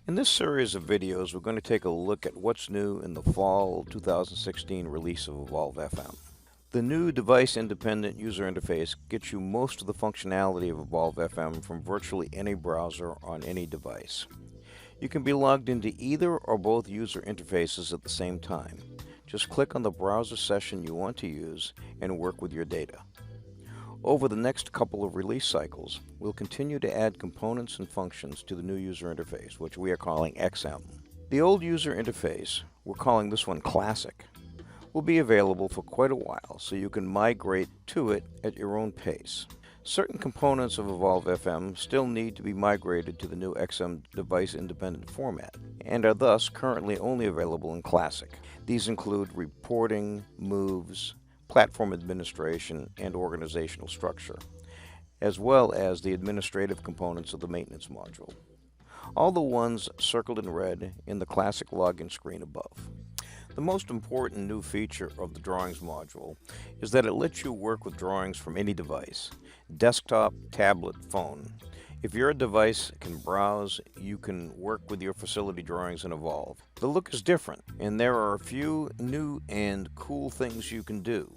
In this series of videos, we're going to take a look at what's new in the fall 2016 release of EvolveXM. The new device-independent user interface gets you most of the functionality of EvolveXM from virtually any browser on any device. You can be logged into either or both user interfaces at the same time. Just click on the browser session you want to use and work with your data. Over the next couple of release cycles, we'll continue to add components and functions to the new user interface, which we are calling XM. The old user interface, we're calling this one Classic, will be available for quite a while, so you can migrate to it at your own pace. Certain components of EvolveXM still need to be migrated to the new XM device-independent format, and are thus currently only available in Classic. These include reporting, moves, platform administration, and organizational structure, as well as the administrative components of the maintenance module. All the ones circled in red in the Classic login screen above. The most important new feature of the Drawings module is that it lets you work with drawings from any device, desktop, tablet, phone. If your device can browse, you can work with your facility drawings in Evolve. The look is different, and there are a few new and cool things you can do.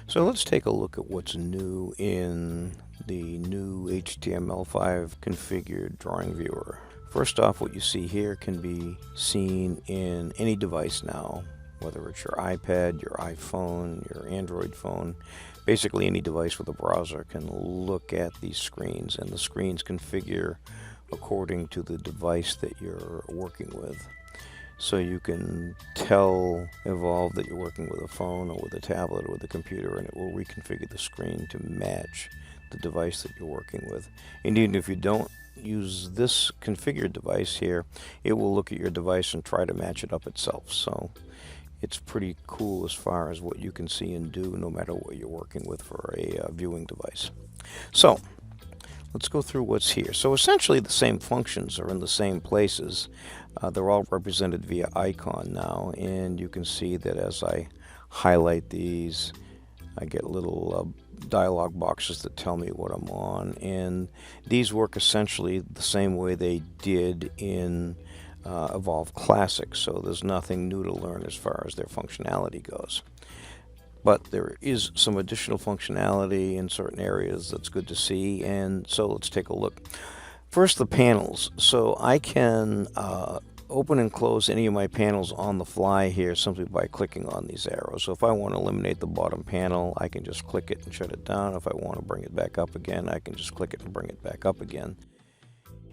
So let's take a look at what's new in the new HTML5 configured drawing viewer. First off, what you see here can be seen in any device now, whether it's your iPad, your iPhone, your Android phone. Basically any device with a browser can look at these screens, and the screens configure according to the device that you're working with. So you can tell Evolve that you're working with a phone or with a tablet or with a computer, and it will reconfigure the screen to match the device that you're working with. And even if you don't use this configured device here, it will look at your device and try to match it up itself. So it's pretty cool as far as what you can see and do no matter what you're working with for a viewing device. So let's go through what's here. So essentially the same functions are in the same places. They're all represented via icon now, and you can see that as I highlight these, I get little dialog boxes that tell me what I'm on, and these work essentially the same way they did in Evolve Classic, so there's nothing new to learn as far as their functionality goes. But there is some additional functionality in certain areas that's good to see, and so let's take a look. First, the panels. So I can open and close any of my panels on the fly here simply by clicking on these arrows. So if I want to eliminate the bottom panel, I can just click it and shut it down. If I want to bring it back up again, I can just click it and bring it back up again.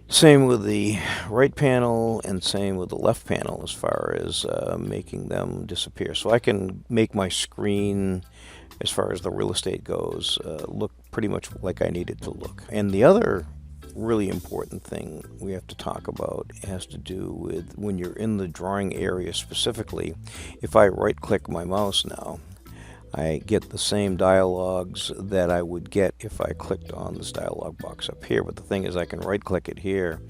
Same with the right panel, and same with the left panel as far as making them disappear. So I can make my screen, as far as the real estate goes, look pretty much like I need it to look. And the other really important thing we have to talk about has to do with when you're in the drawing area specifically. If I right click my mouse now, I get the same dialogues that I would get if I clicked on this dialog box up here, but the thing is I can right click it here.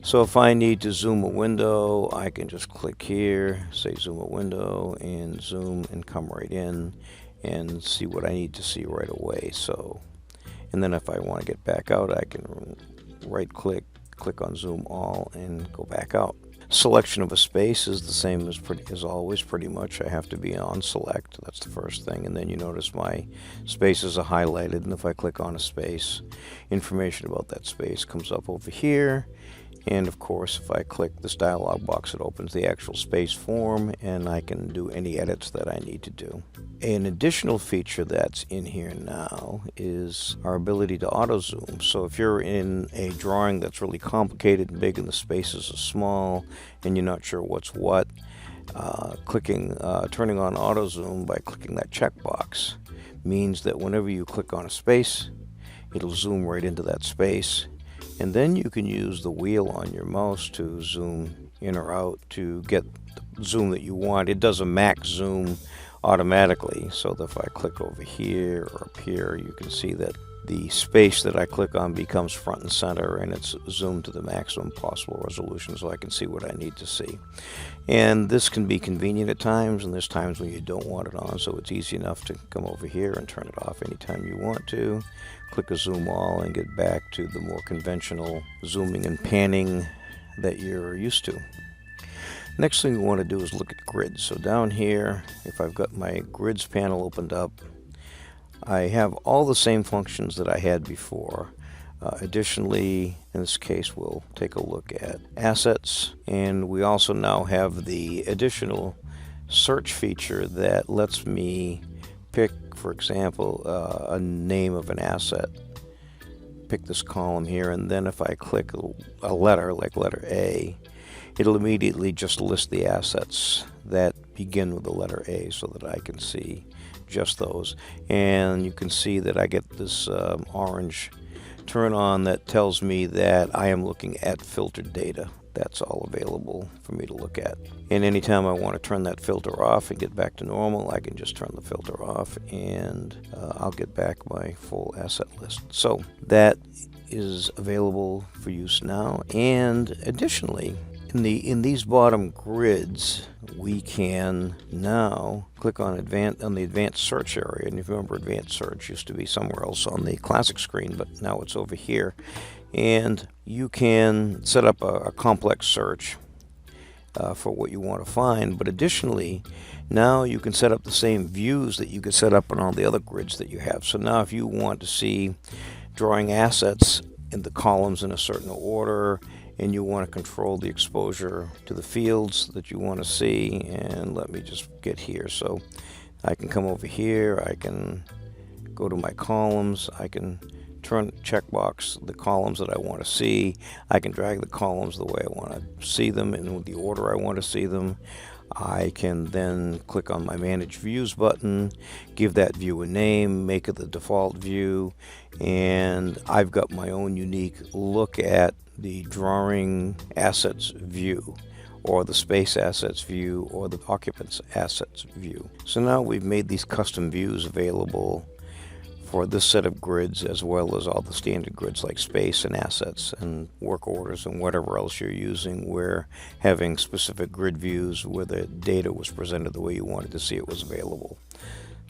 So if I need to zoom a window, I can just click here, say zoom a window, and zoom and come right in and see what I need to see right away. So, and then if I want to get back out, I can right click, click on zoom all, and go back out. Selection of a space is the same as always, pretty much. I have to be on select, that's the first thing, and then you notice my spaces are highlighted, and if I click on a space, information about that space comes up over here. And of course, if I click this dialog box, it opens the actual space form, and I can do any edits that I need to do. An additional feature that's in here now is our ability to auto zoom. So if you're in a drawing that's really complicated and big and the spaces are small and you're not sure what's what, turning on auto zoom by clicking that checkbox means that whenever you click on a space, it'll zoom right into that space. And then you can use the wheel on your mouse to zoom in or out to get the zoom that you want. It does a max zoom automatically, so that if I click over here or up here, you can see that the space that I click on becomes front and center, and it's zoomed to the maximum possible resolution so I can see what I need to see. And this can be convenient at times, and there's times when you don't want it on, so it's easy enough to come over here and turn it off anytime you want to. Click a zoom all and get back to the more conventional zooming and panning that you're used to. Next thing we want to do is look at grids. So down here, if I've got my grids panel opened up, I have all the same functions that I had before. Additionally, in this case, we'll take a look at assets, and we also now have the additional search feature that lets me pick, for example, a name of an asset. Pick this column here, and then if I click a letter, like letter A, it'll immediately just list the assets that begin with the letter A so that I can see just those. And you can see that I get this orange turn on that tells me that I am looking at filtered data. That's all available for me to look at. And anytime I want to turn that filter off and get back to normal, I can just turn the filter off, and I'll get back my full asset list. So that is available for use now. And additionally, in these bottom grids, we can now click on the advanced search area. And if you remember, advanced search used to be somewhere else on the classic screen, but now it's over here. And you can set up a complex search for what you want to find. But additionally, now you can set up the same views that you could set up on all the other grids that you have. So now if you want to see drawing assets in the columns in a certain order, and you want to control the exposure to the fields that you want to see, and let me just get here. So I can come over here, I can go to my columns, I can checkbox the columns that I want to see. I can drag the columns the way I want to see them and with the order I want to see them. I can then click on my Manage Views button, give that view a name, make it the default view, and I've got my own unique look at the drawing assets view, or the space assets view, or the occupants assets view. So now we've made these custom views available for this set of grids, as well as all the standard grids like space and assets and work orders and whatever else you're using, where having specific grid views where the data was presented the way you wanted to see it was available.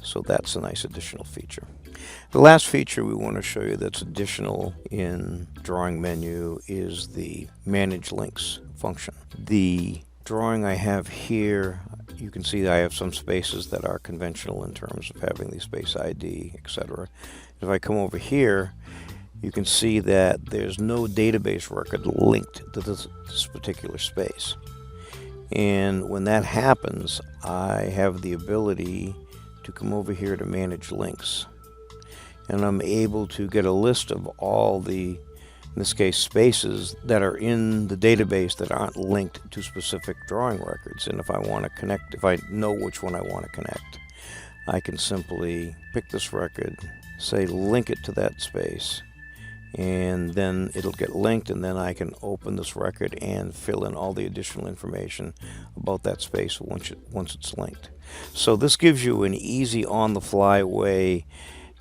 So that's a nice additional feature. The last feature we want to show you that's additional in drawing menu is the Manage Links function. The drawing I have here, you can see that I have some spaces that are conventional in terms of having the space ID, etc. If I come over here, you can see that there's no database record linked to this particular space. And when that happens, I have the ability to come over here to Manage Links. And I'm able to get a list of all the, in this case, spaces that are in the database that aren't linked to specific drawing records. And if I want to connect, if I know which one I want to connect, I can simply pick this record, say link it to that space, and then it'll get linked, and then I can open this record and fill in all the additional information about that space once it's linked. So this gives you an easy on-the-fly way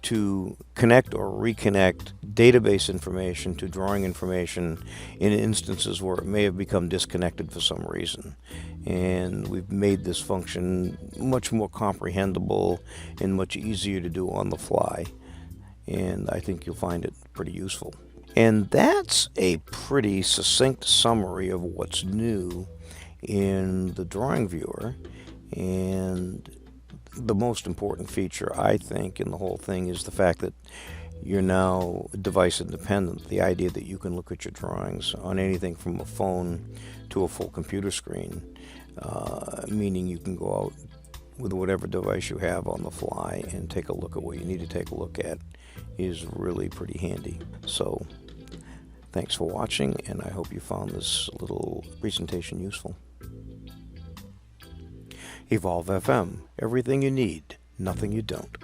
to connect or reconnect database information to drawing information in instances where it may have become disconnected for some reason. And we've made this function much more comprehensible and much easier to do on the fly. And I think you'll find it pretty useful. And that's a pretty succinct summary of what's new in the drawing viewer. And the most important feature, I think, in the whole thing is the fact that you're now device independent. The idea that you can look at your drawings on anything from a phone to a full computer screen, meaning you can go out with whatever device you have on the fly and take a look at what you need to take a look at, is really pretty handy. So thanks for watching, and I hope you found this little presentation useful. EvolveXM, everything you need, nothing you don't.